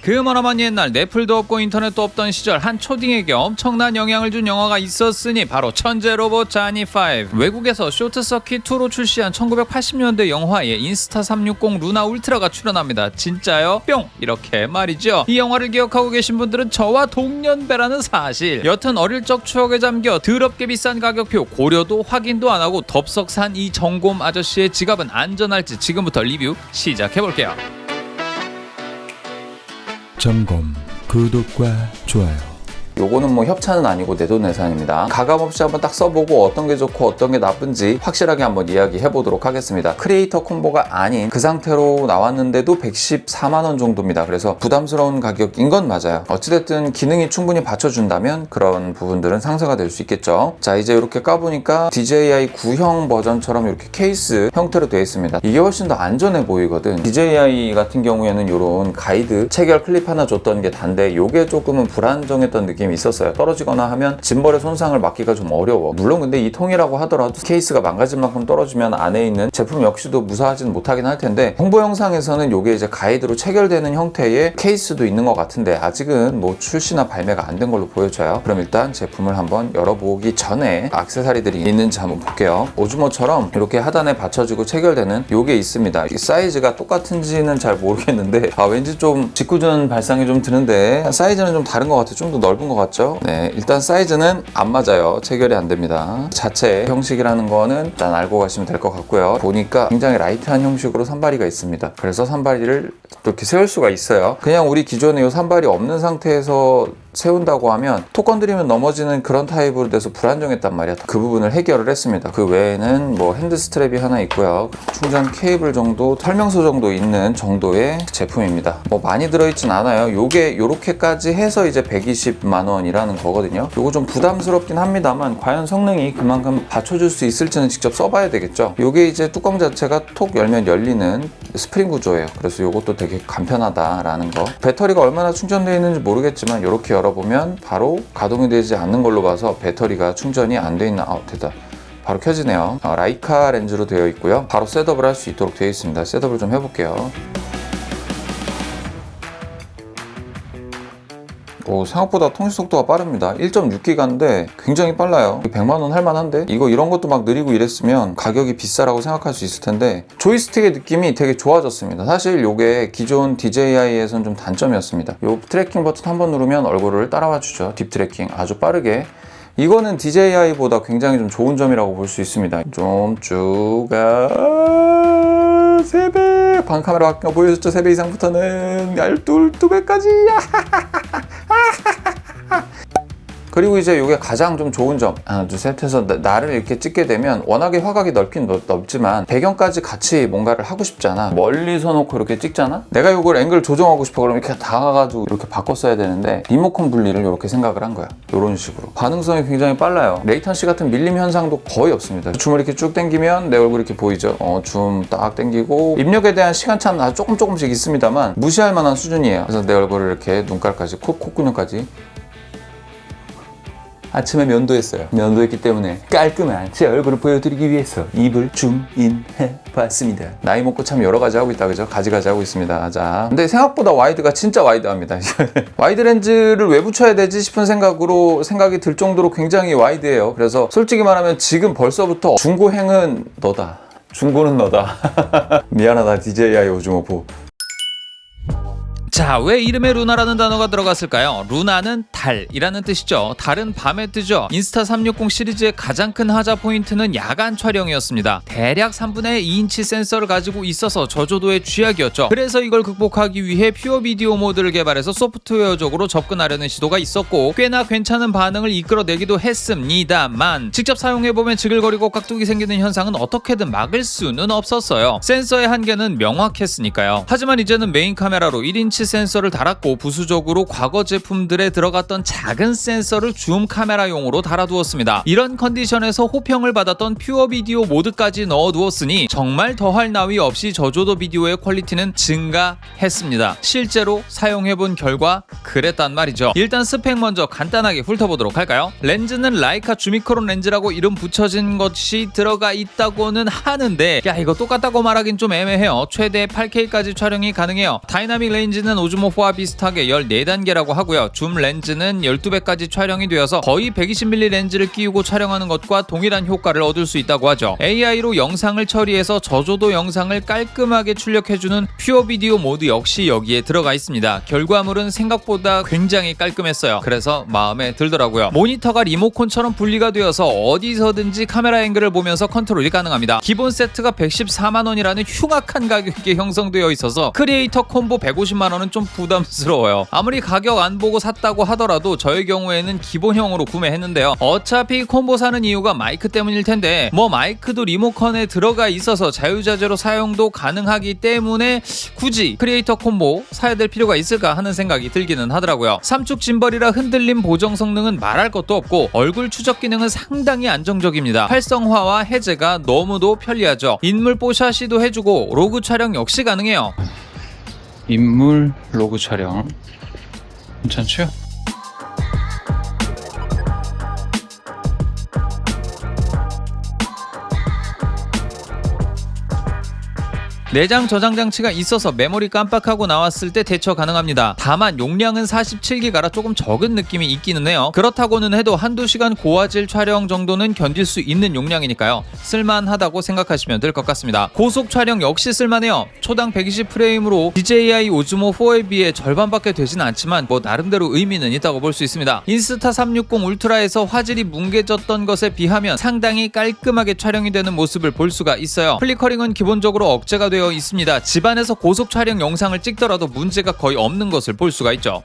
그 머나먼 옛날 넷플도 없고 인터넷도 없던 시절 한 초딩에게 엄청난 영향을 준 영화가 있었으니 바로 천재 로봇 자니 5. 외국에서 쇼트서킷 2로 출시한 1980년대 영화에 인스타 360 루나 울트라가 출연합니다. 진짜요? 뿅! 이렇게 말이죠. 이 영화를 기억하고 계신 분들은 저와 동년배라는 사실. 여튼 어릴 적 추억에 잠겨 더럽게 비싼 가격표 고려도 확인도 안 하고 덥석 산 이 정곰 아저씨의 지갑은 안전할지 지금부터 리뷰 시작해볼게요. 점검, 구독과 좋아요. 요거는 뭐 협찬은 아니고 내돈내산입니다. 가감없이 한번 딱 써보고 어떤 게 좋고 어떤 게 나쁜지 확실하게 한번 이야기해 보도록 하겠습니다. 크리에이터 콤보가 아닌 그 상태로 나왔는데도 114만원 정도입니다. 그래서 부담스러운 가격인 건 맞아요. 어찌됐든 기능이 충분히 받쳐준다면 그런 부분들은 상쇄가 될 수 있겠죠. 자, 이제 이렇게 까보니까 DJI 9형 버전처럼 이렇게 케이스 형태로 되어 있습니다. 이게 훨씬 더 안전해 보이거든. DJI 같은 경우에는 이런 가이드 체결 클립 하나 줬던 게 단데 요게 조금은 불안정했던 느낌이 있었어요. 떨어지거나 하면 짐벌의 손상을 막기가 좀 어려워. 물론 근데 이 통이라고 하더라도 케이스가 망가질 만큼 떨어지면 안에 있는 제품 역시도 무사하지는 못하긴 할 텐데, 홍보 영상에서는 이게 이제 가이드로 체결되는 형태의 케이스도 있는 것 같은데 아직은 뭐 출시나 발매가 안 된 걸로 보여져요. 그럼 일단 제품을 한번 열어보기 전에 액세서리들이 있는지 한번 볼게요. 오즈모처럼 이렇게 하단에 받쳐지고 체결되는 요게 있습니다. 이 사이즈가 똑같은지는 잘 모르겠는데 왠지 좀 짓궂은 발상이 좀 드는데 사이즈는 좀 다른 것 같아요. 좀 더 넓은 것 같죠? 네, 일단 사이즈는 안 맞아요. 체결이 안 됩니다. 자체 형식이라는 거는 일단 알고 가시면 될 것 같고요. 보니까 굉장히 라이트한 형식으로 산발이가 있습니다. 그래서 산발이를 이렇게 세울 수가 있어요. 그냥 우리 기존에 이 산발이 없는 상태에서 세운다고 하면 톡 건드리면 넘어지는 그런 타입으로 돼서 불안정했단 말이야. 그 부분을 해결을 했습니다. 그 외에는 뭐 핸드 스트랩이 하나 있고요. 충전 케이블 정도, 설명서 정도 있는 정도의 제품입니다. 뭐 많이 들어있진 않아요. 요게 요렇게까지 해서 이제 120만 원이라는 거거든요. 요거 좀 부담스럽긴 합니다만 과연 성능이 그만큼 받쳐줄 수 있을지는 직접 써봐야 되겠죠. 요게 이제 뚜껑 자체가 톡 열면 열리는 스프링 구조예요. 그래서 요것도 되게 간편하다라는 거. 배터리가 얼마나 충전되어 있는지 모르겠지만 요렇게 열어보면 바로 가동이 되지 않는 걸로 봐서 배터리가 충전이 안 돼 있나. 됐다. 바로 켜지네요. 라이카 렌즈로 되어 있고요. 바로 셋업을 할 수 있도록 되어 있습니다. 셋업을 좀 해볼게요. 생각보다 통신 속도가 빠릅니다. 1.6기가인데 굉장히 빨라요. 100만원 할만한데? 이런 것도 막 느리고 이랬으면 가격이 비싸라고 생각할 수 있을 텐데 조이스틱의 느낌이 되게 좋아졌습니다. 사실 이게 기존 DJI에선 좀 단점이었습니다. 요 트래킹 버튼 한번 누르면 얼굴을 따라와 주죠. 딥 트래킹 아주 빠르게. 이거는 DJI보다 굉장히 좀 좋은 점이라고 볼 수 있습니다. 좀 쭈가 3배! 방 카메라 아까 보여줬죠? 3배 이상부터는 12배까지! 그리고 이제 이게 가장 좀 좋은 점, 하나 둘 셋 해서 나를 이렇게 찍게 되면 워낙에 화각이 넓긴 넓지만 배경까지 같이 뭔가를 하고 싶잖아. 멀리서 놓고 이렇게 찍잖아? 내가 이걸 앵글 조정하고 싶어 그러면 이렇게 다가가지고 이렇게 바꿨어야 되는데 리모컨 분리를 이렇게 생각을 한 거야. 이런 식으로 반응성이 굉장히 빨라요. 레이턴시 같은 밀림 현상도 거의 없습니다. 줌을 이렇게 쭉 당기면 내 얼굴 이렇게 보이죠? 줌 딱 당기고 입력에 대한 시간차는 아주 조금씩 있습니다만 무시할 만한 수준이에요. 그래서 내 얼굴을 이렇게 눈깔까지 콧구녕까지 아침에 면도했어요. 면도했기 때문에 깔끔한 제 얼굴을 보여드리기 위해서 입을 줌인해봤습니다. 나이 먹고 참 여러 가지 하고 있다, 그죠? 가지가지 하고 있습니다. 자, 근데 생각보다 와이드가 진짜 와이드합니다. 와이드 렌즈를 왜 붙여야 되지 싶은 생각이 들 정도로 굉장히 와이드해요. 그래서 솔직히 말하면 지금 벌써부터 중고행은 너다. 중고는 너다. 미안하다, DJI 오즈모포. 자, 왜 이름에 루나라는 단어가 들어갔을까요? 루나는 달이라는 뜻이죠. 달은 밤에 뜨죠. 인스타 360 시리즈의 가장 큰 하자 포인트는 야간 촬영이었습니다. 대략 3분의 2인치 센서를 가지고 있어서 저조도의 쥐약이었죠. 그래서 이걸 극복하기 위해 퓨어 비디오 모드를 개발해서 소프트웨어적으로 접근하려는 시도가 있었고 꽤나 괜찮은 반응을 이끌어내기도 했습니다만 직접 사용해보면 지글거리고 깍두기 생기는 현상은 어떻게든 막을 수는 없었어요. 센서의 한계는 명확했으니까요. 하지만 이제는 메인 카메라로 1인치 센서를 달았고 부수적으로 과거 제품들에 들어갔던 작은 센서를 줌 카메라용으로 달아두었습니다. 이런 컨디션에서 호평을 받았던 퓨어 비디오 모드까지 넣어두었으니 정말 더할 나위 없이 저조도 비디오의 퀄리티는 증가했습니다. 실제로 사용해본 결과 그랬단 말이죠. 일단 스펙 먼저 간단하게 훑어보도록 할까요? 렌즈는 라이카 주미크론 렌즈라고 이름 붙여진 것이 들어가 있다고는 하는데 이거 똑같다고 말하긴 좀 애매해요. 최대 8K까지 촬영이 가능해요. 다이나믹 레인지는 오즈모 4와 비슷하게 14단계라고 하고요. 줌 렌즈는 12배까지 촬영이 되어서 거의 120mm 렌즈를 끼우고 촬영하는 것과 동일한 효과를 얻을 수 있다고 하죠. AI로 영상을 처리해서 저조도 영상을 깔끔하게 출력해주는 퓨어 비디오 모드 역시 여기에 들어가 있습니다. 결과물은 생각보다 굉장히 깔끔했어요. 그래서 마음에 들더라고요. 모니터가 리모컨처럼 분리가 되어서 어디서든지 카메라 앵글을 보면서 컨트롤이 가능합니다. 기본 세트가 114만원이라는 흉악한 가격에 형성되어 있어서 크리에이터 콤보 150만원은 좀 부담스러워요. 아무리 가격 안 보고 샀다고 하더라도 저의 경우에는 기본형으로 구매했는데요. 어차피 콤보 사는 이유가 마이크 때문일 텐데 뭐 마이크도 리모컨에 들어가 있어서 자유자재로 사용도 가능하기 때문에 굳이 크리에이터 콤보 사야 될 필요가 있을까 하는 생각이 들기는 하더라고요. 삼축 짐벌이라 흔들림 보정 성능은 말할 것도 없고 얼굴 추적 기능은 상당히 안정적입니다. 활성화와 해제가 너무도 편리하죠. 인물 뽀샤시도 해주고 로그 촬영 역시 가능해요. 인물 로그 촬영 괜찮죠? 내장 저장 장치가 있어서 메모리 깜빡하고 나왔을 때 대처 가능합니다. 다만 용량은 47기가라 조금 적은 느낌이 있기는 해요. 그렇다고는 해도 한두 시간 고화질 촬영 정도는 견딜 수 있는 용량이니까요. 쓸만하다고 생각하시면 될 것 같습니다. 고속 촬영 역시 쓸만해요. 초당 120프레임으로 DJI 오즈모 4에 비해 절반밖에 되진 않지만 뭐 나름대로 의미는 있다고 볼 수 있습니다. 인스타 360 울트라에서 화질이 뭉개졌던 것에 비하면 상당히 깔끔하게 촬영이 되는 모습을 볼 수가 있어요. 플리커링은 기본적으로 억제가 되어 있습니다. 집안에서 고속 촬영 영상을 찍더라도 문제가 거의 없는 것을 볼 수가 있죠.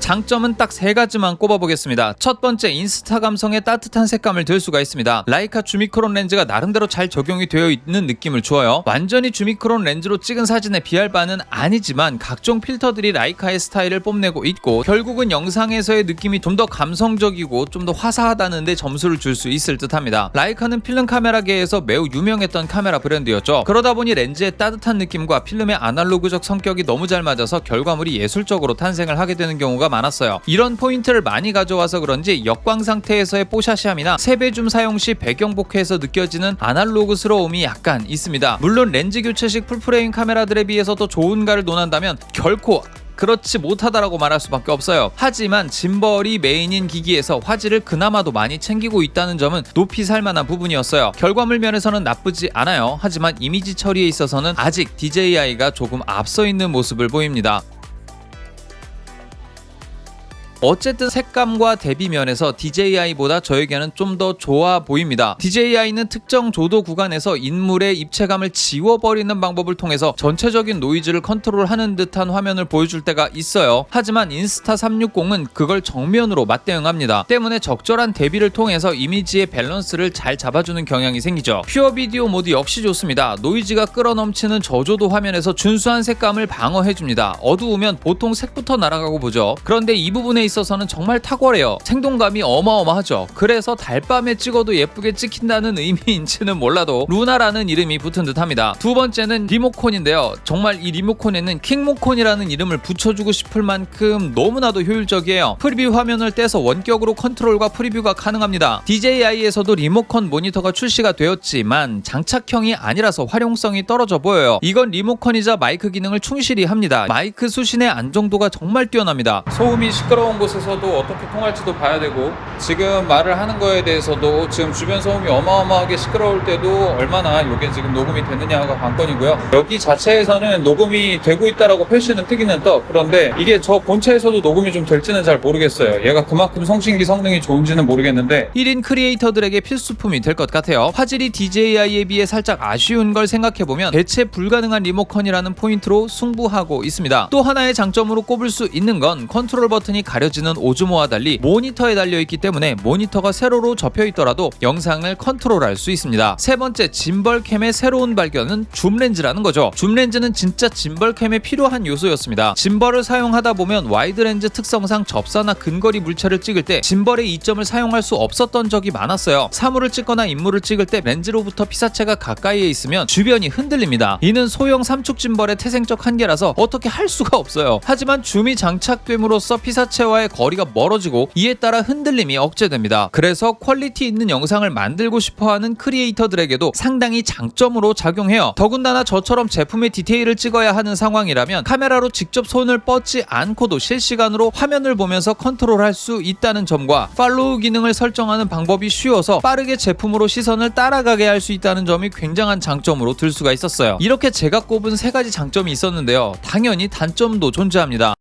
장점은 딱 세 가지만 꼽아보겠습니다. 첫 번째, 인스타 감성의 따뜻한 색감을 들 수가 있습니다. 라이카 주미크론 렌즈가 나름대로 잘 적용이 되어 있는 느낌을 주어요. 완전히 주미크론 렌즈로 찍은 사진에 비할 바는 아니지만 각종 필터들이 라이카의 스타일을 뽐내고 있고 결국은 영상에서의 느낌이 좀 더 감성적이고 좀 더 화사하다는 데 점수를 줄 수 있을 듯합니다. 라이카는 필름 카메라계에서 매우 유명했던 카메라 브랜드였죠. 그러다 보니 렌즈의 따뜻한 느낌과 필름의 아날로그적 성격이 너무 잘 맞아서 결과물이 예술적으로 탄생을 하게 되는 경우가 많았어요. 이런 포인트를 많이 가져와서 그런지 역광 상태에서의 뽀샤시함이나 세배줌 사용 시 배경 복회에서 느껴지는 아날로그스러움이 약간 있습니다. 물론 렌즈 교체식 풀프레임 카메라들에 비해서 더 좋은가를 논한다면 결코 그렇지 못하다라고 말할 수밖에 없어요. 하지만 짐벌이 메인인 기기에서 화질을 그나마도 많이 챙기고 있다는 점은 높이 살만한 부분이었어요. 결과물 면에서는 나쁘지 않아요. 하지만 이미지 처리에 있어서는 아직 DJI가 조금 앞서 있는 모습을 보입니다. 어쨌든 색감과 대비 면에서 DJI보다 저에게는 좀 더 좋아 보입니다. DJI는 특정 조도 구간에서 인물의 입체감을 지워버리는 방법을 통해서 전체적인 노이즈를 컨트롤하는 듯한 화면을 보여줄 때가 있어요. 하지만 인스타 360은 그걸 정면으로 맞대응합니다. 때문에 적절한 대비를 통해서 이미지의 밸런스를 잘 잡아주는 경향이 생기죠. 퓨어 비디오 모드 역시 좋습니다. 노이즈가 끌어넘치는 저조도 화면에서 준수한 색감을 방어해줍니다. 어두우면 보통 색부터 날아가고 보죠. 그런데 이 부분에 있어서는 정말 탁월해요. 생동감이 어마어마하죠. 그래서 달밤에 찍어도 예쁘게 찍힌다는 의미인지는 몰라도 루나라는 이름이 붙은 듯합니다. 두 번째는 리모컨인데요. 정말 이 리모컨에는 킹모컨이라는 이름을 붙여주고 싶을 만큼 너무나도 효율적이에요. 프리뷰 화면을 떼서 원격으로 컨트롤과 프리뷰가 가능합니다. DJI에서도 리모컨 모니터가 출시가 되었지만 장착형이 아니라서 활용성이 떨어져 보여요. 이건 리모컨이자 마이크 기능을 충실히 합니다. 마이크 수신의 안정도가 정말 뛰어납니다. 소음이 시끄러운 곳에서도 어떻게 통할지도 봐야 되고 지금 말을 하는 거에 대해서도 지금 주변 소음이 어마어마하게 시끄러울 때도 얼마나 이게 지금 녹음이 되느냐가 관건이고요. 여기 자체에서는 녹음이 되고 있다라고 표시는 뜨기는 떠. 그런데 이게 저 본체에서도 녹음이 좀 될지는 잘 모르겠어요. 얘가 그만큼 송신기 성능이 좋은지는 모르겠는데 1인 크리에이터들에게 필수품이 될 것 같아요. 화질이 DJI에 비해 살짝 아쉬운 걸 생각해보면 대체 불가능한 리모컨이라는 포인트로 승부하고 있습니다. 또 하나의 장점으로 꼽을 수 있는 건 컨트롤 버튼이 가려지는 오즈모와 달리 모니터에 달려있기 때문에 모니터가 세로로 접혀있더라도 영상을 컨트롤할 수 있습니다. 세 번째, 짐벌캠의 새로운 발견은 줌렌즈라는 거죠. 줌렌즈는 진짜 짐벌캠에 필요한 요소였습니다. 짐벌을 사용하다 보면 와이드렌즈 특성상 접사나 근거리 물체를 찍을 때 짐벌의 이점을 사용할 수 없었던 적이 많았어요. 사물을 찍거나 인물을 찍을 때 렌즈로부터 피사체가 가까이에 있으면 주변이 흔들립니다. 이는 소형 삼축 짐벌의 태생적 한계라서 어떻게 할 수가 없어요. 하지만 줌이 장착됨으로써 피사체와의 카메라와의 거리가 멀어지고 이에 따라 흔들림이 억제됩니다. 그래서 퀄리티 있는 영상을 만들고 싶어하는 크리에이터들에게도 상당히 장점으로 작용해요. 더군다나 저처럼 제품의 디테일을 찍어야 하는 상황이라면 카메라로 직접 손을 뻗지 않고도 실시간으로 화면을 보면서 컨트롤할 수 있다는 점과 팔로우 기능을 설정하는 방법이 쉬워서 빠르게 제품으로 시선을 따라가게 할 수 있다는 점이 굉장한 장점으로 들 수가 있었어요. 이렇게 제가 꼽은 세 가지 장점이 있었는데요. 당연히 단점도 존재합니다.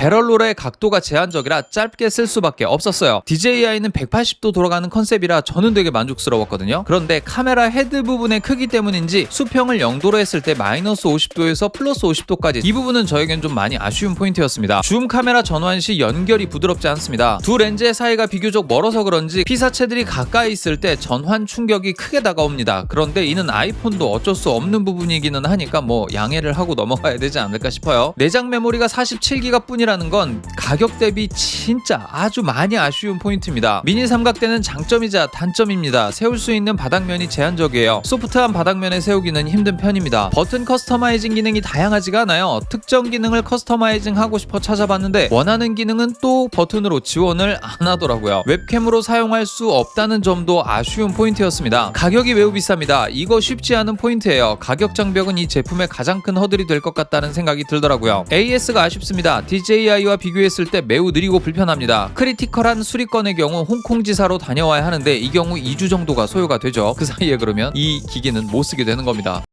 배럴롤의 각도가 제한적이라 짧게 쓸 수밖에 없었어요. DJI는 180도 돌아가는 컨셉이라 저는 되게 만족스러웠거든요. 그런데 카메라 헤드 부분의 크기 때문인지 수평을 0도로 했을 때 마이너스 50도에서 플러스 50도까지 이 부분은 저에겐 좀 많이 아쉬운 포인트였습니다. 줌 카메라 전환 시 연결이 부드럽지 않습니다. 두 렌즈의 사이가 비교적 멀어서 그런지 피사체들이 가까이 있을 때 전환 충격이 크게 다가옵니다. 그런데 이는 아이폰도 어쩔 수 없는 부분이기는 하니까 뭐 양해를 하고 넘어가야 되지 않을까 싶어요. 내장 메모리가 47기가 뿐이라 라는 건 가격 대비 진짜 아주 많이 아쉬운 포인트입니다. 미니 삼각대는 장점이자 단점입니다. 세울 수 있는 바닥면이 제한적이에요. 소프트한 바닥면에 세우기는 힘든 편입니다. 버튼 커스터마이징 기능이 다양하지가 않아요. 특정 기능을 커스터마이징 하고 싶어 찾아봤는데 원하는 기능은 또 버튼으로 지원을 안 하더라고요. 웹캠으로 사용할 수 없다는 점도 아쉬운 포인트였습니다. 가격이 매우 비쌉니다. 이거 쉽지 않은 포인트예요. 가격 장벽은 이 제품의 가장 큰 허들이 될 것 같다는 생각이 들더라고요. AS가 아쉽습니다. DJI와 비교했을 때 매우 느리고 불편합니다. 크리티컬한 수리건의 경우 홍콩 지사로 다녀와야 하는데 이 경우 2주 정도가 소요가 되죠. 그 사이에 그러면 이 기기는 못 쓰게 되는 겁니다.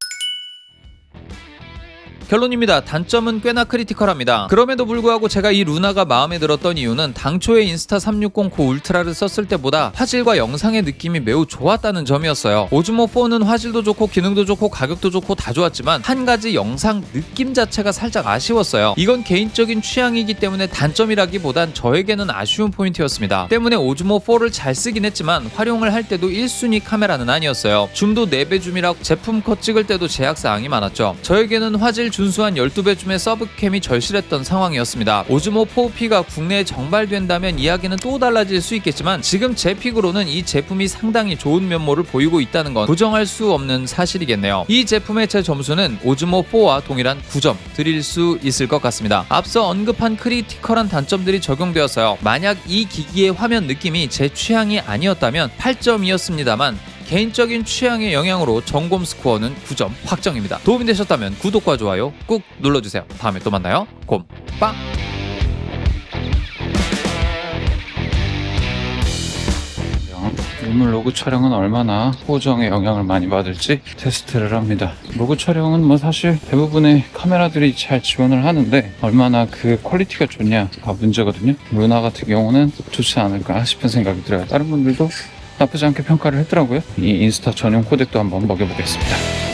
결론입니다. 단점은 꽤나 크리티컬합니다. 그럼에도 불구하고 제가 이 루나가 마음에 들었던 이유는 당초에 인스타 360 고 울트라를 썼을 때보다 화질과 영상의 느낌이 매우 좋았다는 점이었어요. 오즈모 4는 화질도 좋고 기능도 좋고 가격도 좋고 다 좋았지만 한 가지 영상 느낌 자체가 살짝 아쉬웠어요. 이건 개인적인 취향이기 때문에 단점이라기보단 저에게는 아쉬운 포인트였습니다. 때문에 오즈모 4를 잘 쓰긴 했지만 활용을 할 때도 1순위 카메라는 아니었어요. 줌도 4배 줌이라 제품 컷 찍을 때도 제약사항이 많았죠. 저에게는 화질 준수한 12배 줌의 서브캠이 절실했던 상황이었습니다. 오즈모 4P가 국내에 정발된다면 이야기는 또 달라질 수 있겠지만 지금 제 픽으로는 이 제품이 상당히 좋은 면모를 보이고 있다는 건 부정할 수 없는 사실이겠네요. 이 제품의 제 점수는 오즈모 4와 동일한 9점 드릴 수 있을 것 같습니다. 앞서 언급한 크리티컬한 단점들이 적용되었어요. 만약 이 기기의 화면 느낌이 제 취향이 아니었다면 8점이었습니다만 개인적인 취향의 영향으로 점검 스코어는 9점 확정입니다. 도움이 되셨다면 구독과 좋아요 꾹 눌러주세요. 다음에 또 만나요. 곰빵! 인물 로그 촬영은 얼마나 호정에 영향을 많이 받을지 테스트를 합니다. 로그 촬영은 뭐 사실 대부분의 카메라들이 잘 지원을 하는데 얼마나 그 퀄리티가 좋냐가 문제거든요. 루나 같은 경우는 좋지 않을까 싶은 생각이 들어요. 다른 분들도 나쁘지 않게 평가를 했더라고요. 이 인스타 전용 코덱도 한번 먹여보겠습니다.